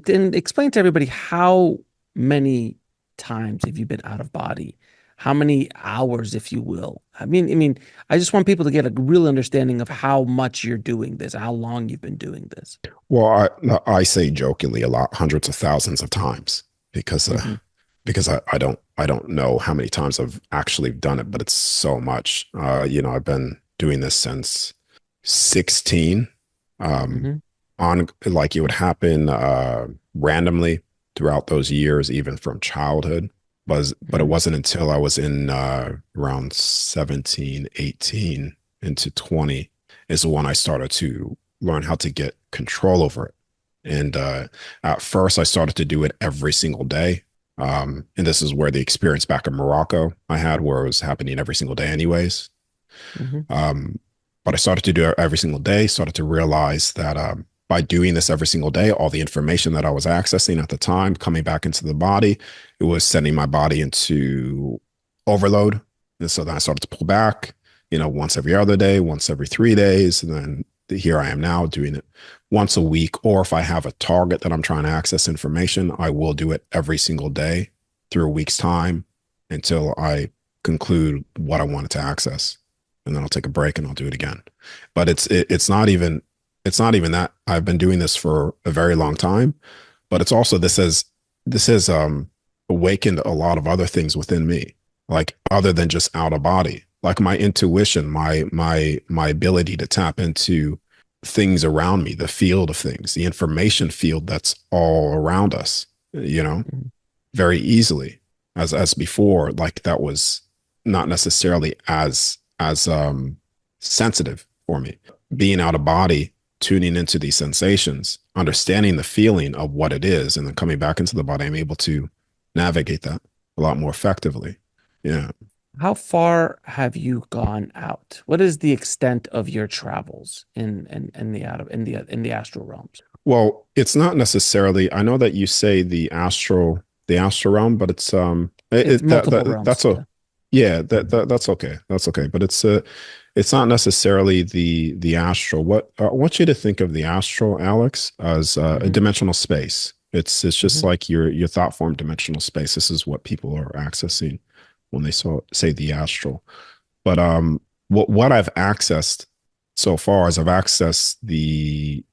then explain to everybody how many times have you been out of body? How many hours, if you will? I just want people to get a real understanding of how much you're doing this, how long you've been doing this. Well, I say jokingly a lot, hundreds of thousands of times because Hmm. I don't know how many times I've actually done it, but it's so much. I've been doing this since 16. Um, Hmm. on like it would happen randomly throughout those years, even from childhood. But it Hmm. wasn't until I was in around 17, 18 into 20 is when I started to learn how to get control over it. And at first, I started to do it every single day. And this is where the experience back in Morocco I had, where it was happening every single day, anyways. Hmm. Um, but I started to do it every single day, started to realize that by doing this every single day, all the information that I was accessing at the time coming back into the body, it was sending my body into overload. And so then I started to pull back, once every other day, once every 3 days. And then here I am now doing it once a week. Or if I have a target that I'm trying to access information, I will do it every single day through a week's time until I conclude what I wanted to access, and then I'll take a break and I'll do it again. But it's not even that. I've been doing this for a very long time, but it's also this has awakened a lot of other things within me, like other than just out of body, like my intuition, my ability to tap into things around me, the field of things, the information field that's all around us, very easily as before. Like that was not necessarily as sensitive for me. Being out of body, tuning into these sensations, understanding the feeling of what it is, and then coming back into the body, I'm able to navigate that a lot more effectively. Yeah. How far have you gone out? What is the extent of your travels in the out of in the astral realms? Well, it's not necessarily. I know that you say the astral realm, but it's It's multiple that's realms. a Yeah. yeah, that's okay. That's okay. But it's not necessarily the astral. What I want you to think of the astral, Alex, as a Hmm. dimensional space. It's just Hmm. like your thought form dimensional space. This is what people are accessing when they say the astral. But what I've accessed so far is I've accessed the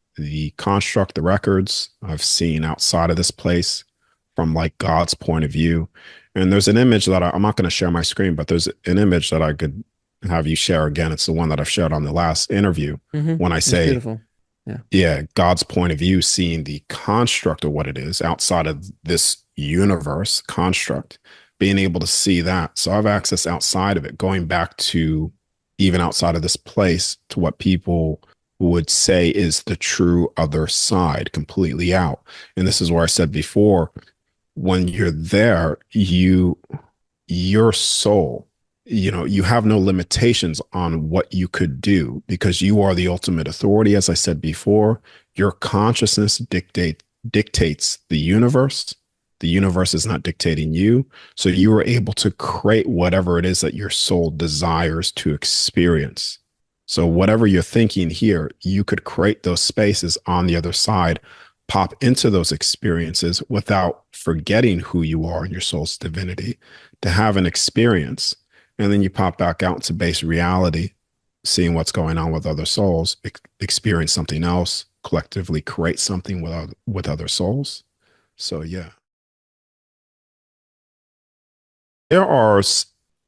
construct, the records I've seen outside of this place from like God's point of view. And there's an image that I'm not going to share my screen, but there's an image that I could have you share again. It's the one that I've shared on the last interview Hmm. when I It's say, beautiful. Yeah. yeah, God's point of view, seeing the construct of what it is outside of this universe construct, being able to see that. So I've access outside of it, going back to even outside of this place to what people would say is the true other side, completely out. And this is where I said before, when you're there, your soul, you have no limitations on what you could do because you are the ultimate authority. As I said before, your consciousness dictates the universe. The universe is not dictating you. So you are able to create whatever it is that your soul desires to experience. So whatever you're thinking here, you could create those spaces on the other side, pop into those experiences without forgetting who you are in your soul's divinity, to have an experience. And then you pop back out into base reality, seeing what's going on with other souls, experience something else, collectively create something with other souls. So yeah, there are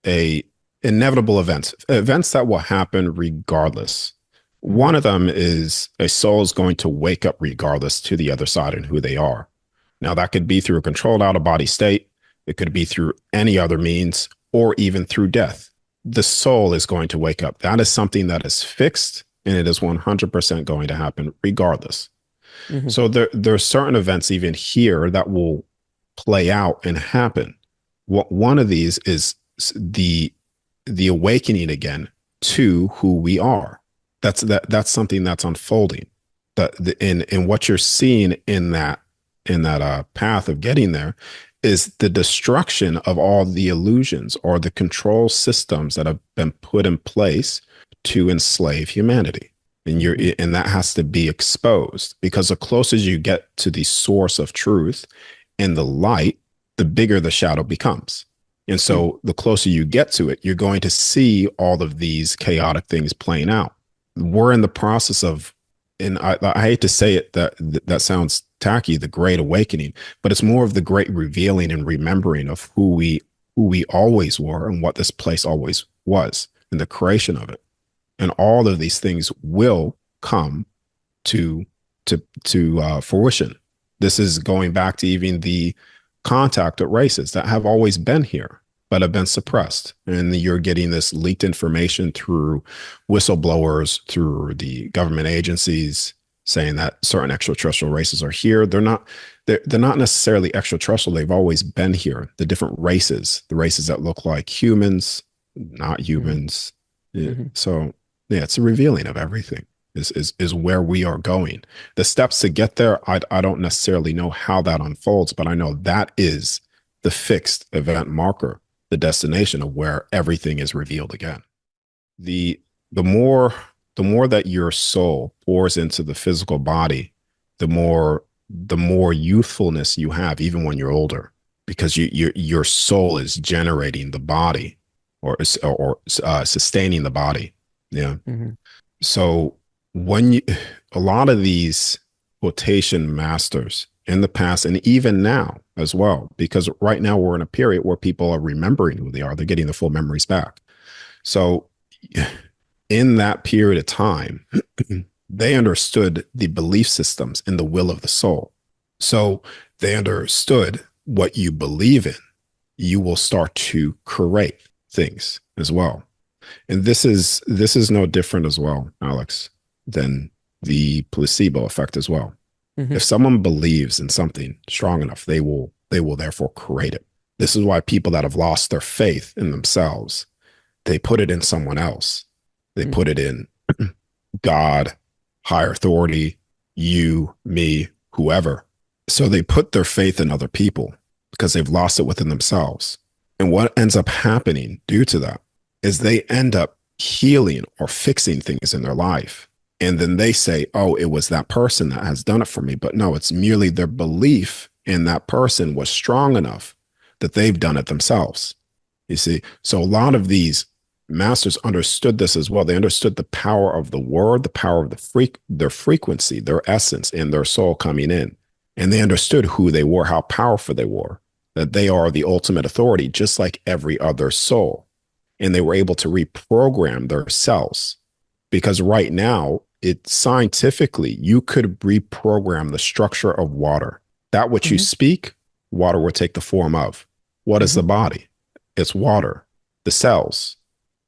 a inevitable events that will happen regardless. One Hmm. of them is a soul is going to wake up regardless to the other side and who they are. Now, that could be through a controlled out of body state. It could be through any other means or even through death. The soul is going to wake up. That is something that is fixed and it is 100% going to happen regardless. Hmm. So there are certain events even here that will play out and happen. One of these is the awakening again to who we are. That's something that's unfolding. In what you're seeing in that path of getting there is the destruction of all the illusions or the control systems that have been put in place to enslave humanity. Hmm. and that has to be exposed, because the closer you get to the source of truth and the light, the bigger the shadow becomes. And so the closer you get to it, you're going to see all of these chaotic things playing out. We're in the process of, and I hate to say it, that sounds tacky, the great awakening, but it's more of the great revealing and remembering of who we always were and what this place always was, and the creation of it. And all of these things will come to fruition. This is going back to even the contacted races that have always been here but have been suppressed, and you're getting this leaked information through whistleblowers, through the government agencies, saying that certain extraterrestrial races are here. They're not necessarily extraterrestrial. They've always been here. The different races, the races that look like humans, not Hmm. humans. Hmm. So yeah, it's a revealing of everything. Is where we are going. The steps to get there, I don't necessarily know how that unfolds, but I know that is the fixed event marker, the destination of where everything is revealed again. The the more the more that your soul pours into the physical body, the more youthfulness you have, even when you're older, because your soul is generating the body, or sustaining the body. Yeah. Hmm. So when you, a lot of these quotation masters in the past and even now as well, because right now we're in a period where people are remembering who they are, they're getting the full memories back. So in that period of time, they understood the belief systems and the will of the soul. So they understood what you believe in, you will start to create things as well. And this is no different as well, Alex, than the placebo effect as well. Hmm. If someone believes in something strong enough, they will therefore create it. This is why people that have lost their faith in themselves, they put it in someone else. They put Hmm. it in God, higher authority, you, me, whoever. So they put their faith in other people because they've lost it within themselves. And what ends up happening due to that is they end up healing or fixing things in their life. And then they say, oh, it was that person that has done it for me. But no, it's merely their belief in that person was strong enough that they've done it themselves. You see, so a lot of these masters understood this as well. They understood the power of the word, the power of their frequency, their essence, and their soul coming in. And they understood who they were, how powerful they were, that they are the ultimate authority, just like every other soul. And they were able to reprogram their cells, because right now, it scientifically, you could reprogram the structure of water. That which you Hmm. speak, water will take the form of. What is Hmm. the body? It's water, the cells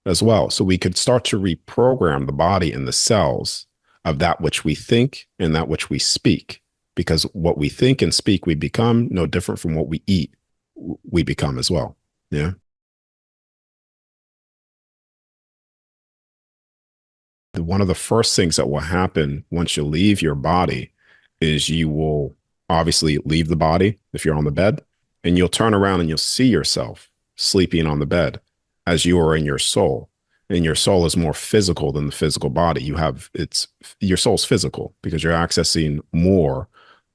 as well. So we could start to reprogram the body and the cells of that which we think and that which we speak. Because what we think and speak, we become no different from what we eat, we become as well. Yeah. One of the first things that will happen once you leave your body is you will obviously leave the body if you're on the bed, and you'll turn around and you'll see yourself sleeping on the bed as you are in your soul. And your soul is more physical than the physical body. Your soul's physical because you're accessing more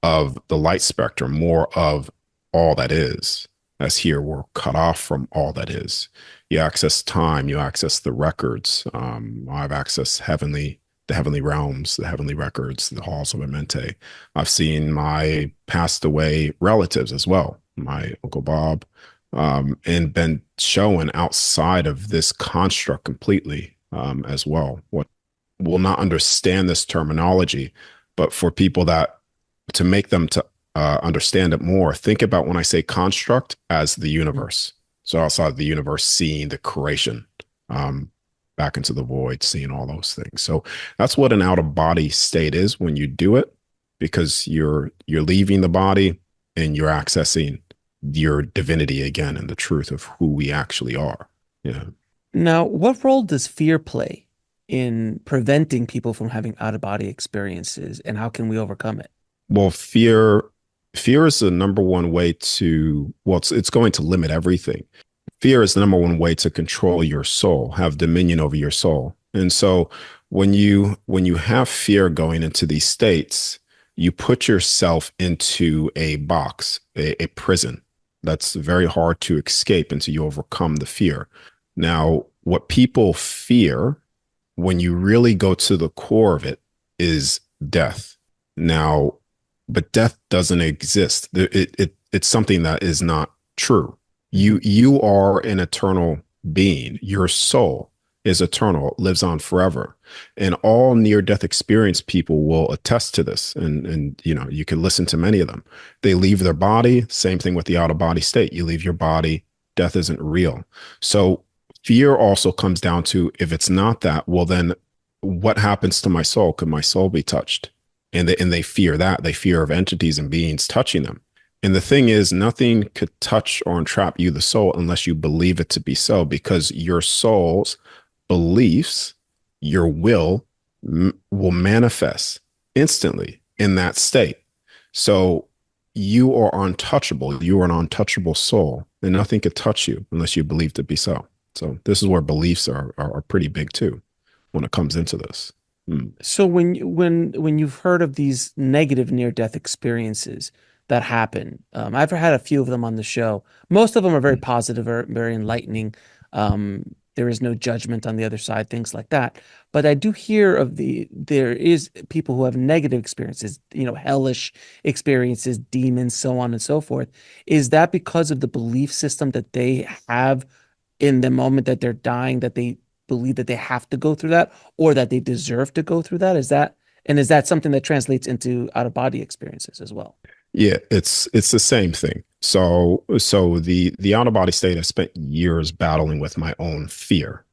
of the light spectrum, more of all that is. As here, we're cut off from all that is. You access time, you access the records. I've accessed the heavenly realms, the heavenly records, the halls of Amente. I've seen my passed away relatives as well, my Uncle Bob, and been shown outside of this construct completely, as well. What will not understand this terminology, but for people that, to make them to understand it more, think about when I say construct as the universe. So outside the universe, seeing the creation, um, back into the void, seeing all those things. So that's what an out of body state is when you do it, because you're leaving the body and you're accessing your divinity again and the truth of who we actually are. Yeah. Now, what role does fear play in preventing people from having out-of-body experiences, and how can we overcome it? Well, fear is the number one way to, well, it's going to limit everything. Fear is the number one way to control your soul, have dominion over your soul. And so When you have fear going into these states, you put yourself into a box, a prison that's very hard to escape until you overcome the fear. Now, what people fear when you really go to the core of it is death. Now, but death doesn't exist. It's something that is not true. Hmm. You are an eternal being. Your soul is eternal, lives on forever. And all near death experience people will attest to this. And you know, you can listen to many of them. They leave their body, same thing with the out of body state. You leave your body, death isn't real. So fear also comes down to, if it's not that, well, then what happens to my soul? Could my soul be touched? And they fear that. They fear of entities and beings touching them. And the thing is, nothing could touch or entrap you, the soul, unless you believe it to be so, because your soul's beliefs, your will manifest instantly in that state. So you are untouchable. You are an untouchable soul, and nothing could touch you unless you believe to be so. So this is where beliefs are pretty big too when it comes into this. Mm. So when you've heard of these negative near-death experiences that happen, I've had a few of them on the show. Most of them are very Mm. positive or very enlightening. There is no judgment on the other side, things like that. But I do hear of there is people who have negative experiences, hellish experiences, demons, so on and so forth. Is that because of the belief system that they have in the moment that they're dying, that they believe that they have to go through that or that they deserve to go through that? Is that something that translates into out of body experiences as well? Yeah, it's the same thing. So the out of body state, I spent years battling with my own fear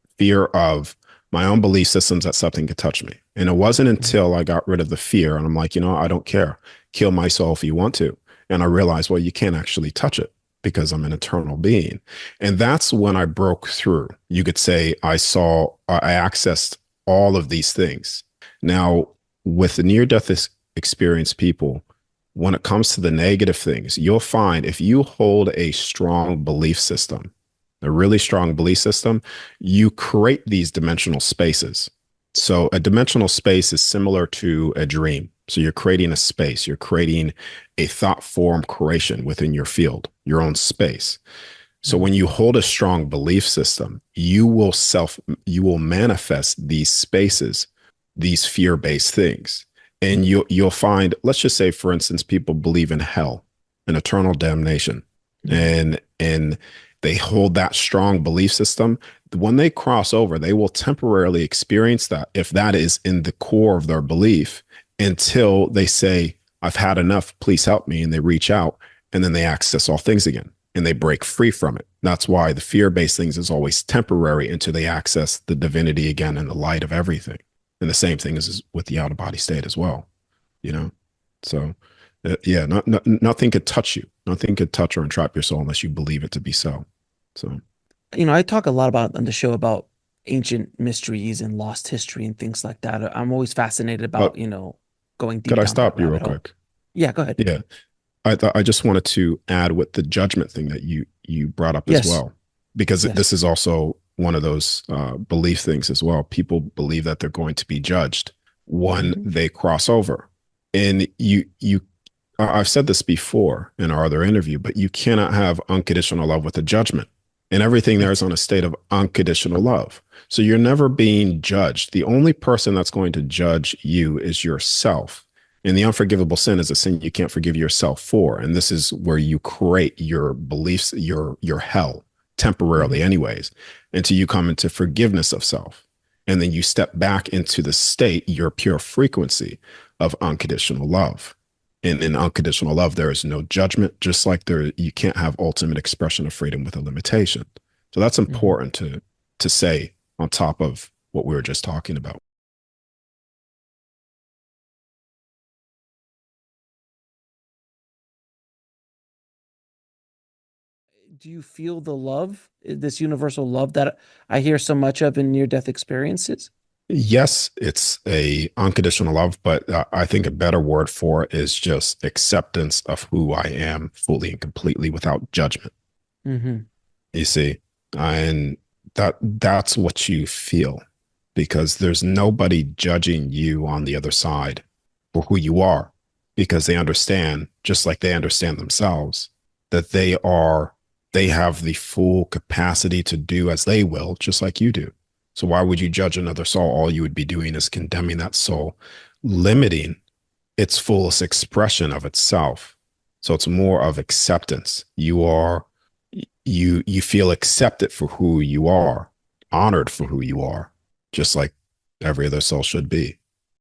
of my own belief systems that something could touch me. And it wasn't Mhm. until I got rid of the fear and I'm like, I don't care. Kill my soul if you want to. And I realized, well, you can't actually touch it because I'm an eternal being. And that's when I broke through. You could say I accessed all of these things. Now, with the near death experience people, when it comes to the negative things, you'll find if you hold a strong belief system, a really strong belief system, you create these dimensional spaces. So a dimensional space is similar to a dream. So you're creating a space, you're creating a thought form creation within your field, your own space. So Mhm. when you hold a strong belief system, you will manifest these spaces, these fear-based things. And you'll find, let's just say, for instance, people believe in hell and eternal damnation. Mhm. And they hold that strong belief system. When they cross over, they will temporarily experience that if that is in the core of their belief until they say, I've had enough, please help me. And they reach out and then they access all things again and they break free from it. That's why the fear-based things is always temporary until they access the divinity again and the light of everything. And the same thing is with the out-of-body state as well, you know? So, yeah, nothing could touch you. Nothing could touch or entrap your soul unless you believe it to be so. So, I talk a lot about on the show about ancient mysteries and lost history and things like that. I'm always fascinated about, but going could deep I down that stop you real rabbit hole. quick? Yeah, go ahead. Yeah. I just wanted to add with the judgment thing that you brought up as Yes. well, because Yes. this is also one of those belief things as well. People believe that they're going to be judged when Hmm. they cross over, and I've said this before in our other interview, but you cannot have unconditional love with a judgment, and everything there is Yes. on a state of unconditional love. So you're never being judged. The only person that's going to judge you is yourself. And the unforgivable sin is a sin you can't forgive yourself for. And this is where you create your beliefs, your hell temporarily, Hmm. anyways, until you come into forgiveness of self. And then you step back into the state, your pure frequency of unconditional love. And in unconditional love, there is no judgment, just like you can't have ultimate expression of freedom with a limitation. So that's Hmm. important to say on top of what we were just talking about. Do you feel the love, this universal love that I hear so much of in near-death experiences? Yes, it's a unconditional love, but I think a better word for it is just acceptance of who I am fully and completely without judgment. Hmm. You see, and that's what you feel. because there's nobody judging you on the other side for who you are, because they understand, just like they understand themselves, that they have the full capacity to do as they will, just like you do. So why would you judge another soul? All you would be doing is condemning that soul, limiting its fullest expression of itself. So it's more of acceptance. You feel accepted for who you are, honored for who you are, just like every other soul should be.